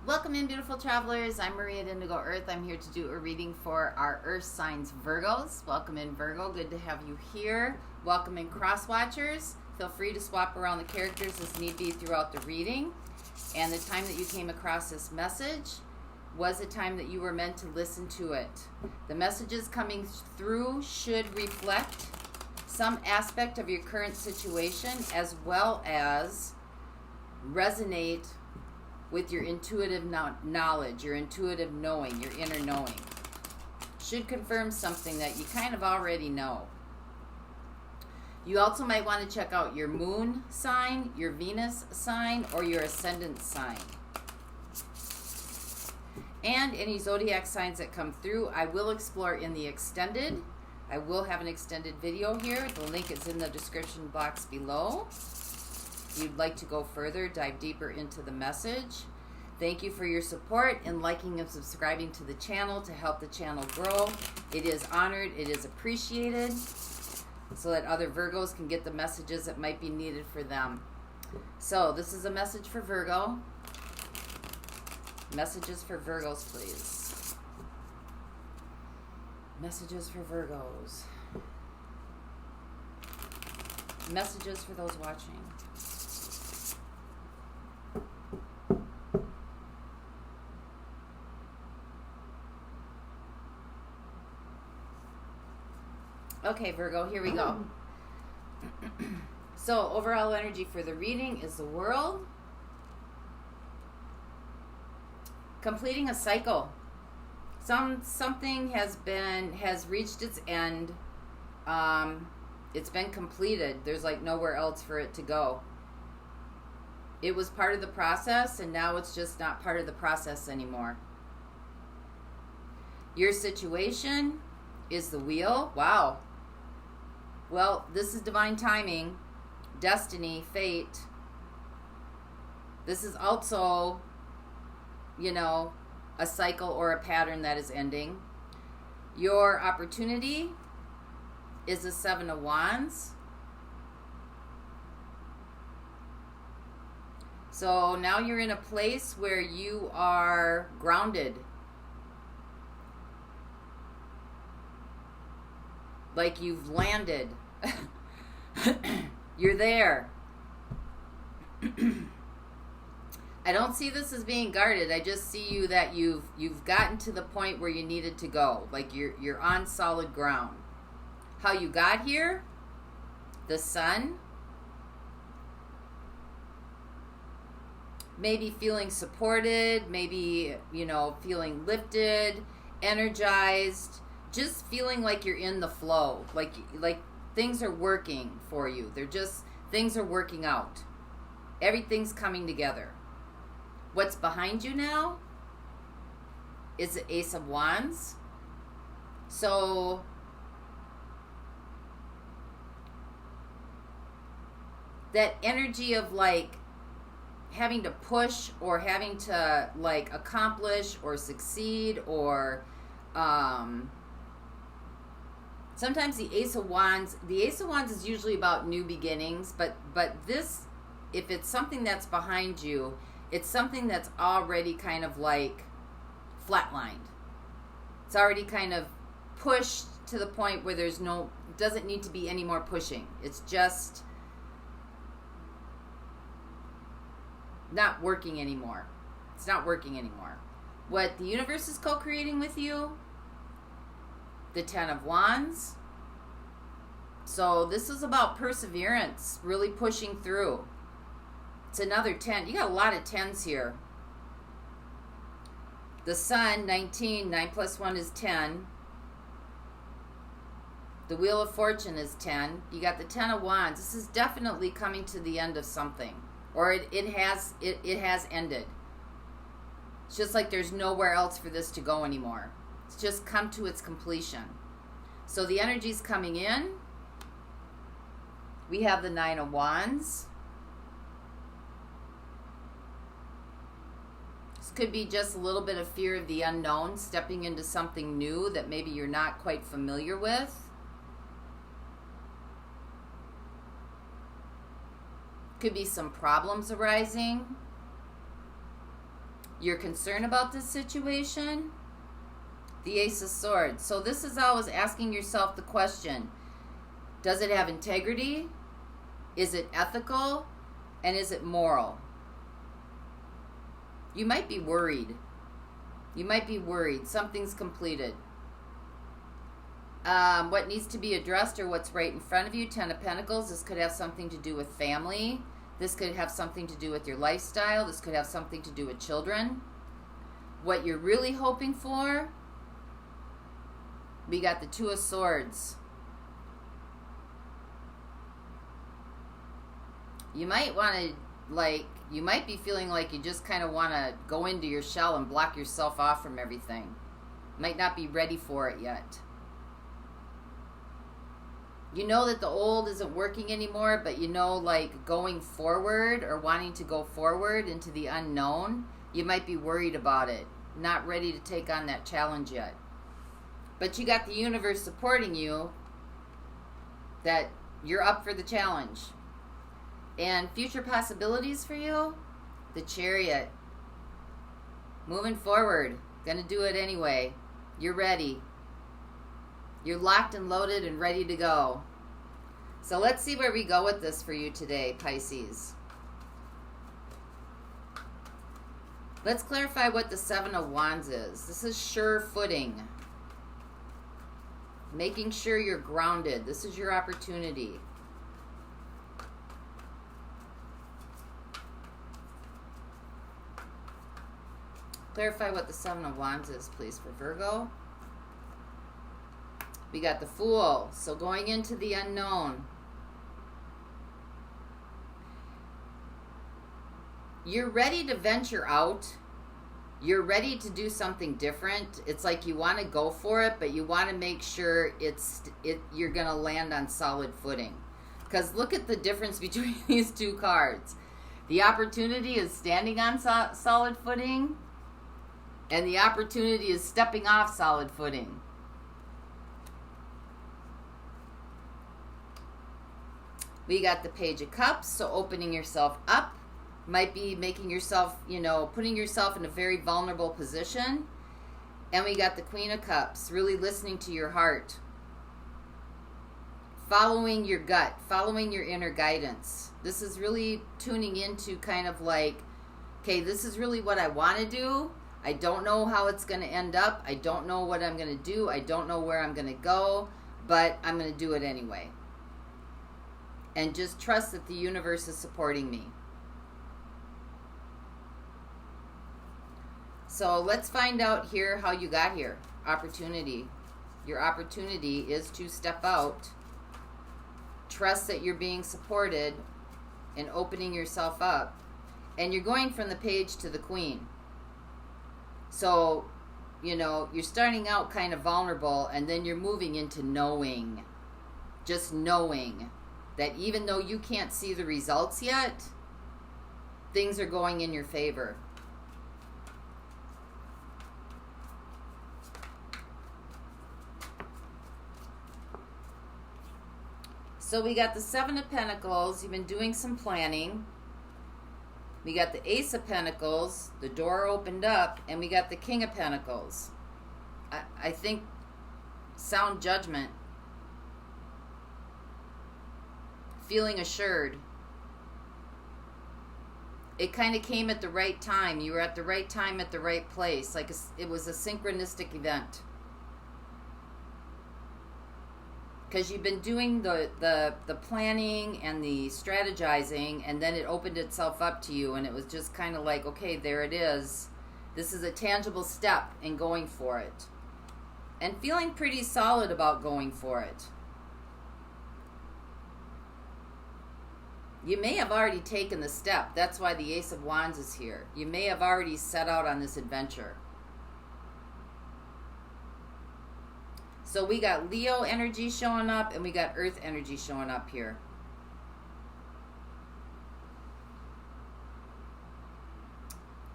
Welcome in, beautiful travelers. I'm Marie at Indigo Earth. I'm here to do a reading for our Earth signs Virgos. Welcome in, Virgo. Good to have you here. Welcome in, cross watchers. Feel free to swap around the characters as need be throughout the reading. And the time that you came across this message was a time that you were meant to listen to it. The messages coming through should reflect some aspect of your current situation, as well as resonate with your intuitive knowledge, your intuitive knowing, your inner knowing. Should confirm something that you kind of already know. You also might want to check out your moon sign, your Venus sign, or your ascendant sign. And any zodiac signs that come through, I will explore in the extended. I will have an extended video here. The link is in the description box below. If you'd like to go further, dive deeper into the message. Thank you for your support and liking and subscribing to the channel to help the channel grow. It is honored, it is appreciated, so that other Virgos can get the messages that might be needed for them. So this is a message for Virgo. Messages for Virgos, please. Messages for Virgos. Messages for those watching. Okay, Virgo, here we go. So, overall energy for the reading is the World. Completing a cycle. Something has reached its end. It's been completed. There's like nowhere else for it to go. It was part of the process, and now it's just not part of the process anymore. Your situation is the Wheel. Wow. Well, this is divine timing, destiny, fate. This is also, you know, a cycle or a pattern that is ending. Your opportunity is the Seven of Wands. So now you're in a place where you are grounded. Like you've landed. You're there. I don't see this as being guarded. I just see you that you've gotten to the point where you needed to go. Like you're on solid ground. How you got here? The Sun. Maybe feeling supported, maybe, you know, feeling lifted, energized, just feeling like you're in the flow, like things are working for you. Things are working out. Everything's coming together. What's behind you now is the Ace of Wands. So that energy of like having to push or having to like accomplish or succeed or sometimes the Ace of Wands is usually about new beginnings, but this, if it's something that's behind you, it's something that's already kind of like flatlined. It's already kind of pushed to the point where doesn't need to be any more pushing. It's just not working anymore. It's not working anymore. What the universe is co-creating with you, the Ten of Wands. So this is about perseverance, really pushing through. It's another 10. You got a lot of 10s here. The Sun, 19. 9 plus 1 is 10. The Wheel of Fortune is 10. You got the 10 of Wands. This is definitely coming to the end of something. Or it has ended. It's just like there's nowhere else for this to go anymore. It's just come to its completion. So the energy's coming in. We have the Nine of Wands. This could be just a little bit of fear of the unknown, stepping into something new that maybe you're not quite familiar with. Could be some problems arising. You're concerned about this situation. The Ace of Swords. So this is always asking yourself the question, does it have integrity? Is it ethical? And is it moral? You might be worried. You might be worried. Something's completed. What needs to be addressed or what's right in front of you, Ten of Pentacles. This could have something to do with family. This could have something to do with your lifestyle. This could have something to do with children. What you're really hoping for, we got the Two of Swords. You might want to, you might be feeling like you just kind of want to go into your shell and block yourself off from everything. Might not be ready for it yet. You know that the old isn't working anymore, but you know, going forward or wanting to go forward into the unknown, you might be worried about it. Not ready to take on that challenge yet. But you got the universe supporting you that you're up for the challenge. And future possibilities for you, the Chariot. Moving forward, gonna do it anyway. You're ready. You're locked and loaded and ready to go. So let's see where we go with this for you today, Pisces. Let's clarify what the Seven of Wands is. This is sure footing. Making sure you're grounded. This is your opportunity. Clarify what the Seven of Wands is, please, for Virgo. We got the Fool. So going into the unknown. You're ready to venture out. You're ready to do something different. It's like you want to go for it, but you want to make sure you're going to land on solid footing. Because look at the difference between these two cards. The opportunity is standing on solid footing, and the opportunity is stepping off solid footing. We got the Page of Cups, so opening yourself up. Might be making yourself, putting yourself in a very vulnerable position. And we got the Queen of Cups, really listening to your heart. Following your gut, following your inner guidance. This is really tuning into kind of okay, this is really what I want to do. I don't know how it's going to end up. I don't know what I'm going to do. I don't know where I'm going to go, but I'm going to do it anyway. And just trust that the universe is supporting me. So let's find out here how you got here. Opportunity. Your opportunity is to step out. Trust that you're being supported and opening yourself up. And you're going from the Page to the Queen. So, you're starting out kind of vulnerable, and then you're moving into knowing. Just knowing that even though you can't see the results yet, things are going in your favor. So we got the Seven of Pentacles. You've been doing some planning. We got the Ace of Pentacles. The door opened up. And we got the King of Pentacles. I think sound judgment. Feeling assured. It kind of came at the right time. You were at the right time at the right place. It was a synchronistic event. Because you've been doing the planning and the strategizing, and then it opened itself up to you, and it was just kind of okay, there it is. This is a tangible step in going for it. And feeling pretty solid about going for it. You may have already taken the step. That's why the Ace of Wands is here. You may have already set out on this adventure. So we got Leo energy showing up, and we got Earth energy showing up here.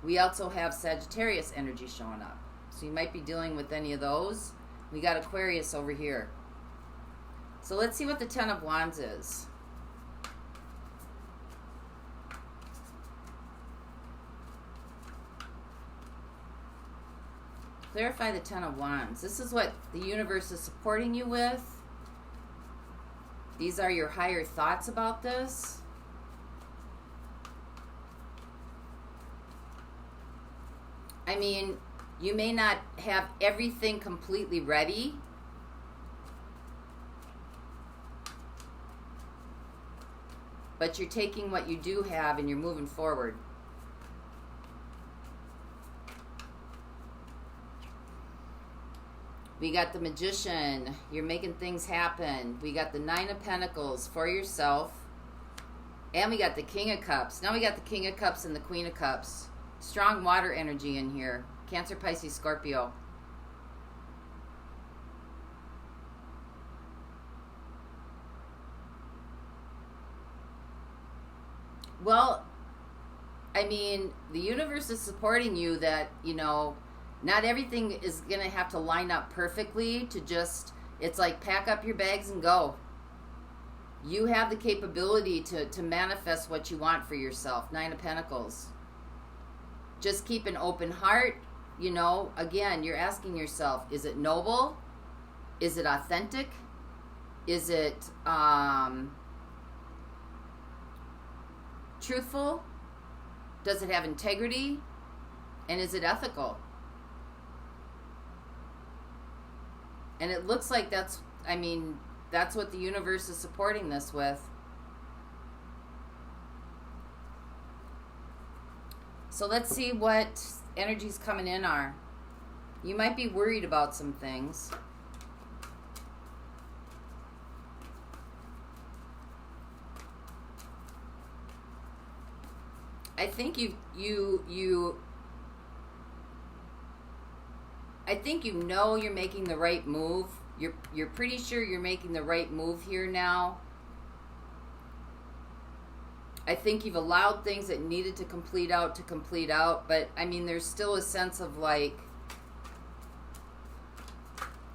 We also have Sagittarius energy showing up. So you might be dealing with any of those. We got Aquarius over here. So let's see what the Ten of Wands is. Clarify the Ten of Wands. This is what the universe is supporting you with. These are your higher thoughts about this. I mean, you may not have everything completely ready. But you're taking what you do have and you're moving forward. We got the Magician. You're making things happen. We got the Nine of Pentacles for yourself. And we got the King of Cups. Now we got the King of Cups and the Queen of Cups. Strong water energy in here. Cancer, Pisces, Scorpio. Well, I mean, the universe is supporting you that, you know, not everything is going to have to line up perfectly to just, it's like pack up your bags and go. You have the capability to manifest what you want for yourself. Nine of Pentacles. Just keep an open heart. You know, again, you're asking yourself, is it noble? Is it authentic? Is it truthful? Does it have integrity? And is it ethical? And it looks like that's, I mean, that's what the universe is supporting this with. So let's see what energies coming in are. You might be worried about some things. I think I think you know you're making the right move. You're pretty sure you're making the right move here now. I think you've allowed things that needed to complete out, but I mean, there's still a sense of like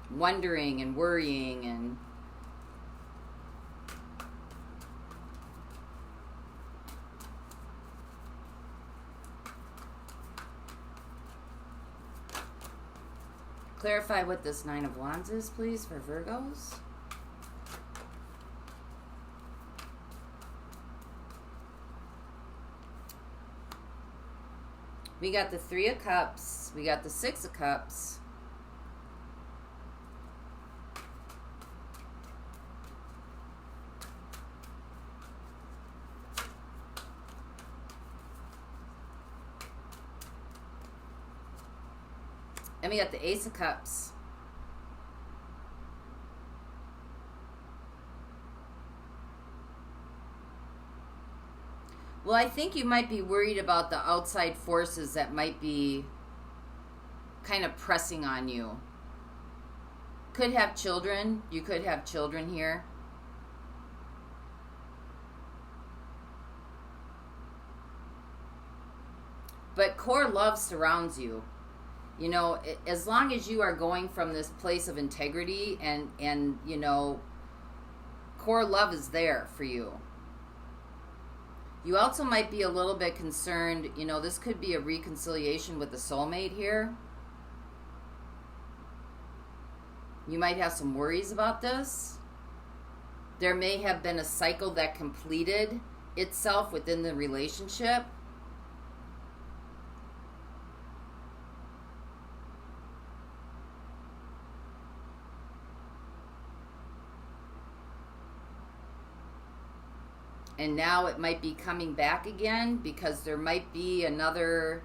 wondering and worrying and clarify what this Nine of Wands is, please, for Virgos. We got the Three of Cups. We got the Six of Cups. And we got the Ace of Cups. Well, I think you might be worried about the outside forces that might be kind of pressing on you. Could have children. You could have children here. But core love surrounds you. You know, as long as you are going from this place of integrity and you know, core love is there for you. You also might be a little bit concerned, you know, this could be a reconciliation with the soulmate here. You might have some worries about this. There may have been a cycle that completed itself within the relationship. And now it might be coming back again because there might be another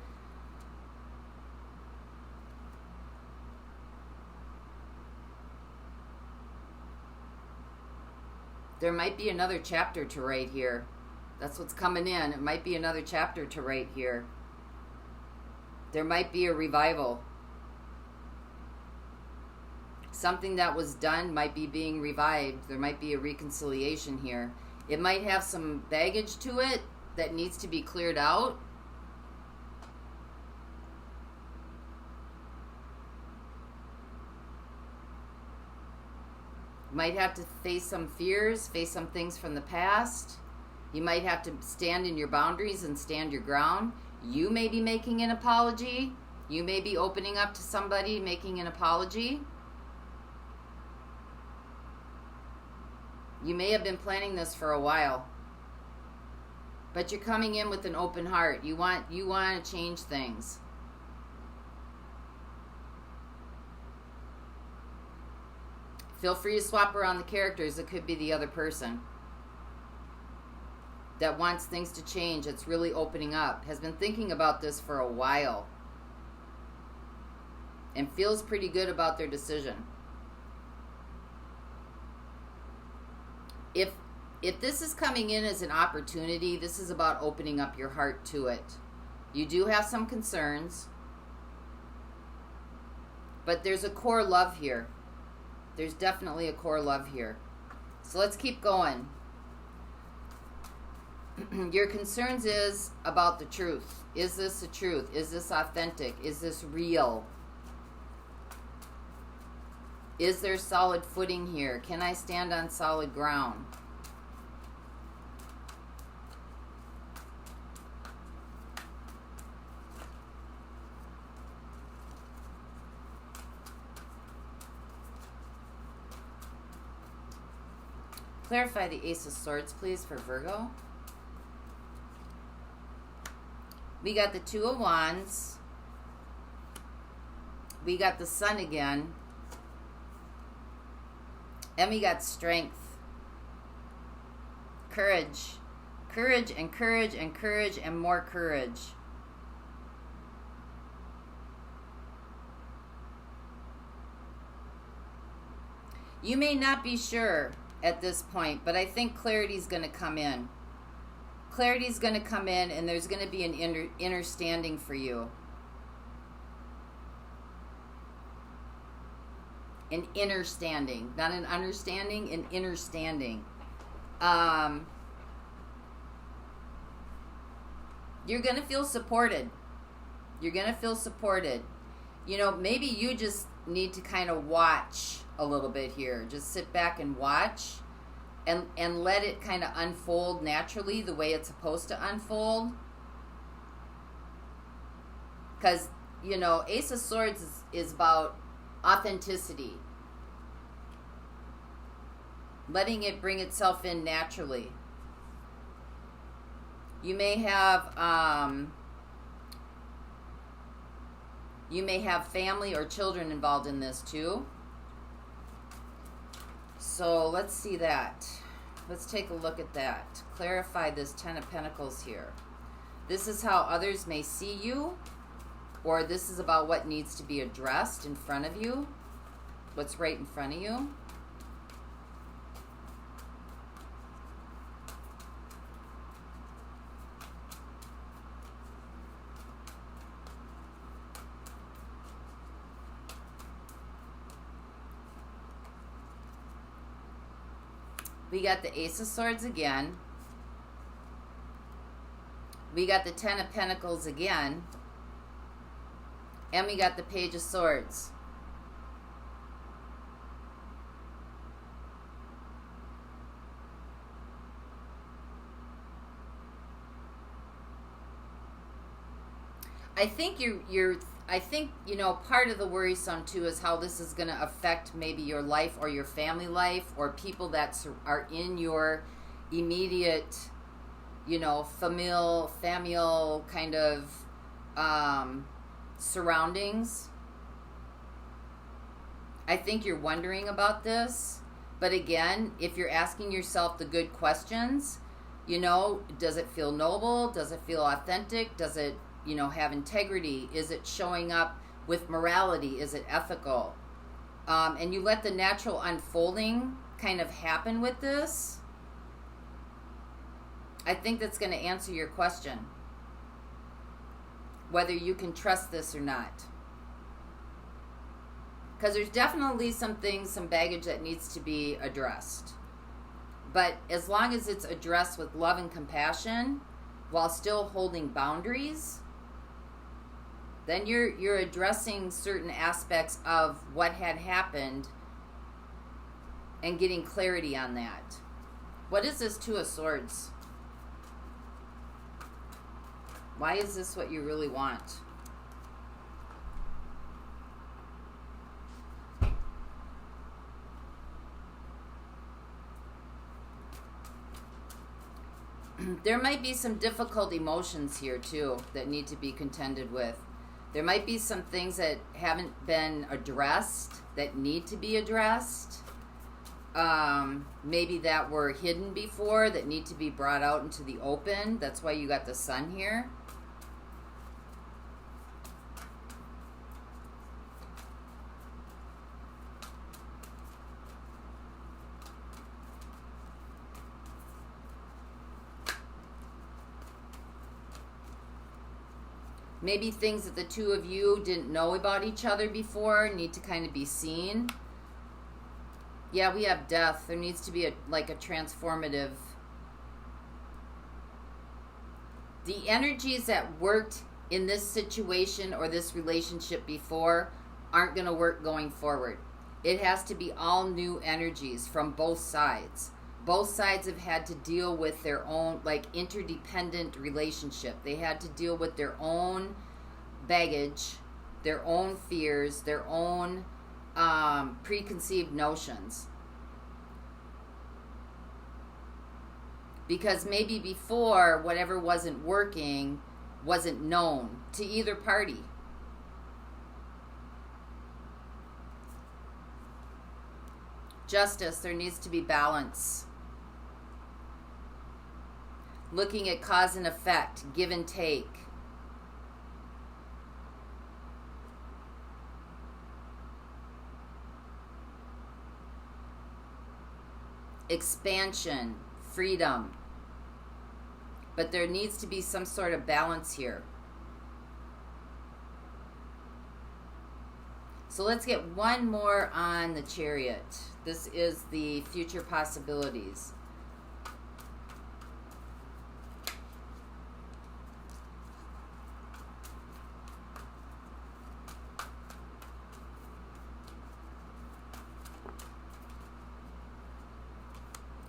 chapter to write here. That's what's coming in. It might be another chapter to write here. There might be a revival. Something that was done might be being revived. There might be a reconciliation here. It might have some baggage to it that needs to be cleared out. You might have to face some fears, face some things from the past. You might have to stand in your boundaries and stand your ground. You may be making an apology You may be opening up to somebody, making an apology. You may have been planning this for a while. But you're coming in with an open heart. You want to change things. Feel free to swap around the characters. It could be the other person that wants things to change. It's really opening up. Has been thinking about this for a while. And feels pretty good about their decision. If this is coming in as an opportunity, this is about opening up your heart to it. You do have some concerns, but there's a core love here. There's definitely a core love here. So let's keep going. Your concerns is about the truth. Is this the truth? Is this authentic? Is this real? Is there solid footing here? Can I stand on solid ground? Clarify the Ace of Swords, please, for Virgo. We got the Two of Wands. We got the Sun again. And we got Strength. Courage. Courage and courage and courage and more courage. You may not be sure at this point, but I think clarity is going to come in. Clarity is going to come in, and there's going to be an understanding for you. An understanding, not an understanding, an understanding. You're going to feel supported. You're going to feel supported. You know, maybe you just need to kind of watch a little bit here. Just sit back and watch and let it kind of unfold naturally the way it's supposed to unfold. Because, you know, Ace of Swords is about authenticity. Letting it bring itself in naturally. You may have family or children involved in this too. So let's see that. Let's take a look at that. Clarify this Ten of Pentacles here. This is how others may see you, or this is about what needs to be addressed in front of you. What's right in front of you. We got the Ace of Swords again. We got the Ten of Pentacles again. And we got the Page of Swords. I think I think, you know, part of the worrisome too is how this is going to affect maybe your life or your family life or people that are in your immediate, you know, familial kind of surroundings. I think you're wondering about this. But again, if you're asking yourself the good questions, you know, does it feel noble? Does it feel authentic? Does it, you know, have integrity? Is it showing up with morality? Is it ethical? And you let the natural unfolding kind of happen with this. I think that's going to answer your question. Whether you can trust this or not. Because there's definitely some things, some baggage that needs to be addressed. But as long as it's addressed with love and compassion, while still holding boundaries, then you're addressing certain aspects of what had happened and getting clarity on that. What is this Two of Swords? Why is this what you really want? There might be some difficult emotions here, too, that need to be contended with. There might be some things that haven't been addressed that need to be addressed. Maybe that were hidden before that need to be brought out into the open. That's why you got the sun here. Maybe things that the two of you didn't know about each other before need to kind of be seen. Yeah, we have death. There needs to be a transformative. The energies that worked in this situation or this relationship before aren't going to work going forward. It has to be all new energies from both sides. Both sides have had to deal with their own, interdependent relationship. They had to deal with their own baggage, their own fears, their own preconceived notions. Because maybe before, whatever wasn't working wasn't known to either party. Justice, there needs to be balance. Looking at cause and effect, give and take. Expansion, freedom. But there needs to be some sort of balance here. So let's get one more on the Chariot. This is the future possibilities.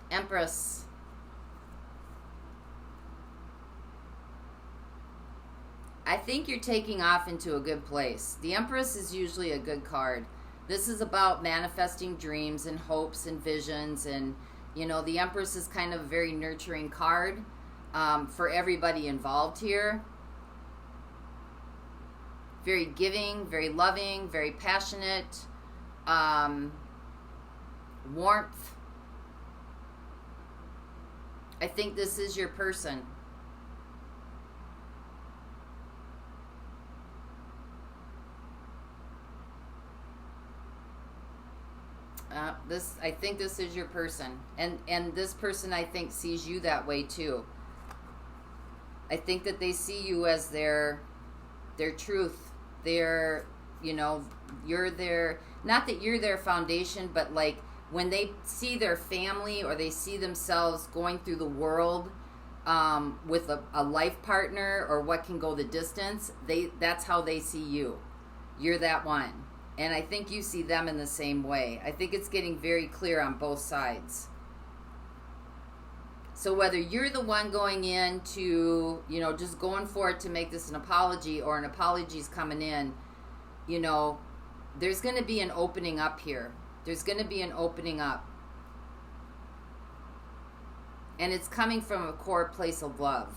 Empress. I think you're taking off into a good place. The Empress is usually a good card. This is about manifesting dreams and hopes and visions. And, the Empress is kind of a very nurturing card for everybody involved here. Very giving, very loving, very passionate. Warmth. I think this is your person. I think this is your person. And this person, I think, sees you that way too. I think that they see you as their truth. You're their, not that you're their foundation, but when they see their family or they see themselves going through the world with a life partner or what can go the distance, that's how they see you. You're that one. And I think you see them in the same way. I think it's getting very clear on both sides. So whether you're the one going in to, just going for it to make this an apology or an apology's coming in, there's going to be an opening up here. There's going to be an opening up. And it's coming from a core place of love.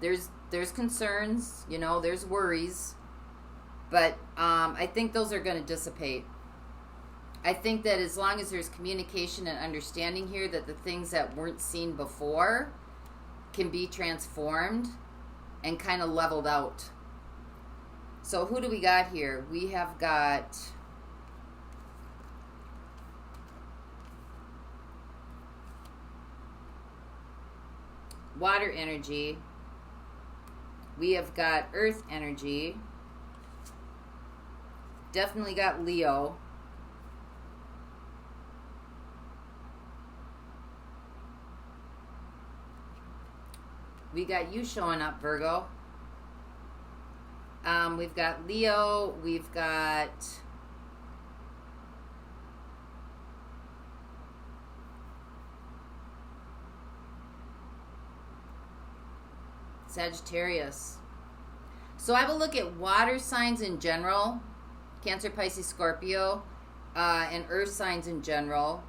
There's concerns, there's worries. But I think those are going to dissipate. I think that as long as there's communication and understanding here, that the things that weren't seen before can be transformed and kind of leveled out. So who do we got here? We have got water energy. We have got earth energy. Definitely got Leo. We got you showing up, Virgo. We've got Leo. We've got Sagittarius. So I will look at water signs in general. Cancer, Pisces, Scorpio, and earth signs in general.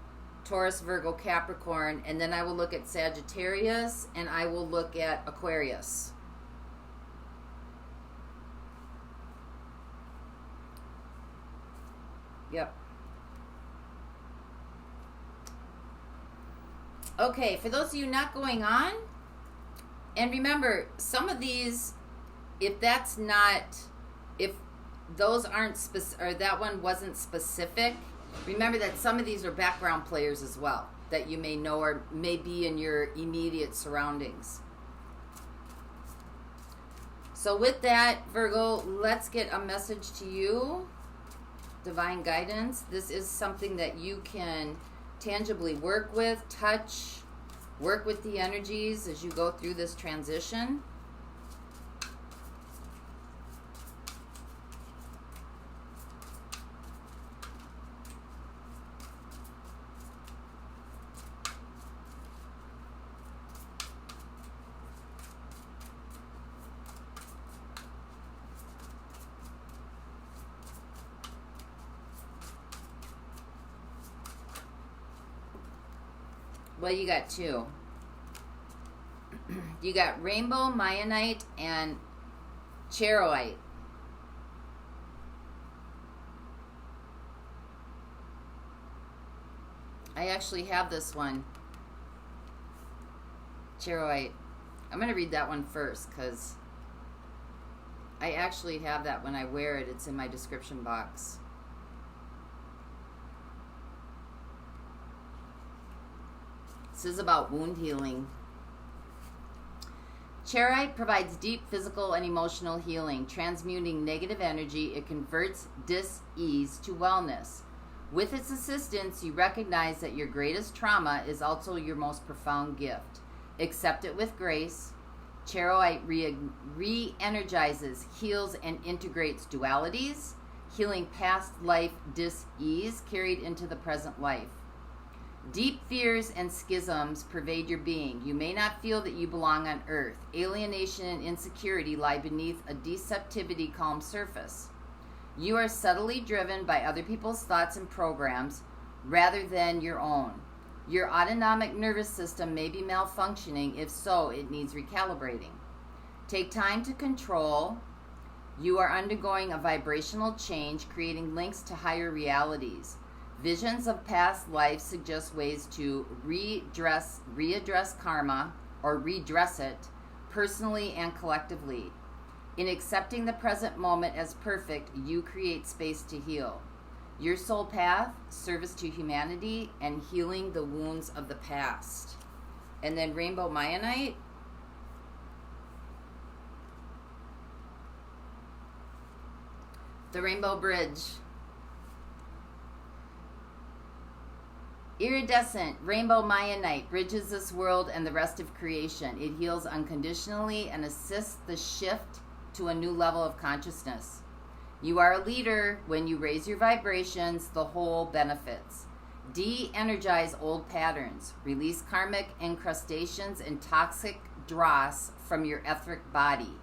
Taurus, Virgo, Capricorn, and then I will look at Sagittarius, and I will look at Aquarius. Yep. Okay, for those of you not going on, and remember, some of these, if those aren't specific, or that one wasn't specific, remember that some of these are background players as well, that you may know or may be in your immediate surroundings. So with that, Virgo, let's get a message to you. Divine guidance. This is something that you can tangibly work with, touch, work with the energies as you go through this transition. Well, you got two. You got Rainbow, Mayanite, and Charoite. I actually have this one. Charoite. I'm going to read that one first because I actually have that when I wear it. It's in my description box. This is about wound healing. Charoite provides deep physical and emotional healing, transmuting negative energy. It converts dis-ease to wellness. With its assistance, you recognize that your greatest trauma is also your most profound gift. Accept it with grace. Charoite re-energizes, heals, and integrates dualities, healing past life dis-ease carried into the present life. Deep fears and schisms pervade your being. You may not feel that you belong on Earth. Alienation and insecurity lie beneath a deceptivity calm surface. You are subtly driven by other people's thoughts and programs rather than your own. Your autonomic nervous system may be malfunctioning. If so, it needs recalibrating. Take time to control. You are undergoing a vibrational change, creating links to higher realities. Visions of past life suggest ways to readdress karma or redress it personally and collectively. In accepting the present moment as perfect, you create space to heal. Your soul path, service to humanity, and healing the wounds of the past. And then Rainbow Mayanite. The Rainbow Bridge. Iridescent Rainbow Mayanite bridges this world and the rest of creation. It heals unconditionally and assists the shift to a new level of consciousness. You are a leader. When you raise your vibrations, the whole benefits. De-energize old patterns. Release karmic incrustations and toxic dross from your etheric body.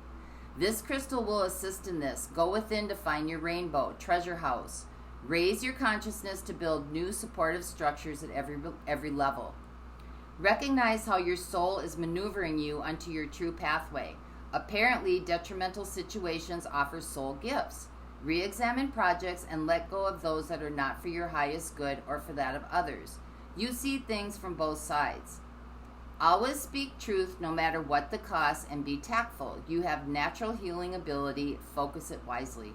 This crystal will assist in this. Go within to find your rainbow, treasure house. Raise your consciousness to build new supportive structures at every level. Recognize how your soul is maneuvering you onto your true pathway. Apparently, detrimental situations offer soul gifts. Re-examine projects and let go of those that are not for your highest good or for that of others. You see things from both sides. Always speak truth no matter what the cost and be tactful. You have natural healing ability. Focus it wisely.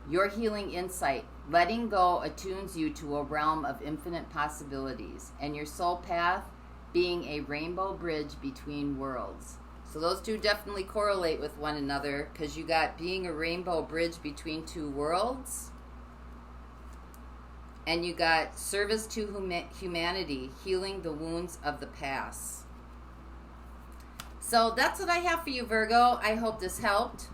Your healing insight, letting go attunes you to a realm of infinite possibilities, and your soul path being a rainbow bridge between worlds. So those two definitely correlate with one another because you got being a rainbow bridge between two worlds, and you got service to humanity, healing the wounds of the past. So that's what I have for you, Virgo. I hope this helped.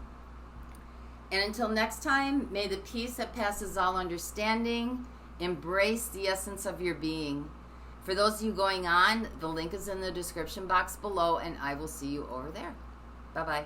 And until next time, may the peace that passes all understanding embrace the essence of your being. For those of you going on, the link is in the description box below, and I will see you over there. Bye-bye.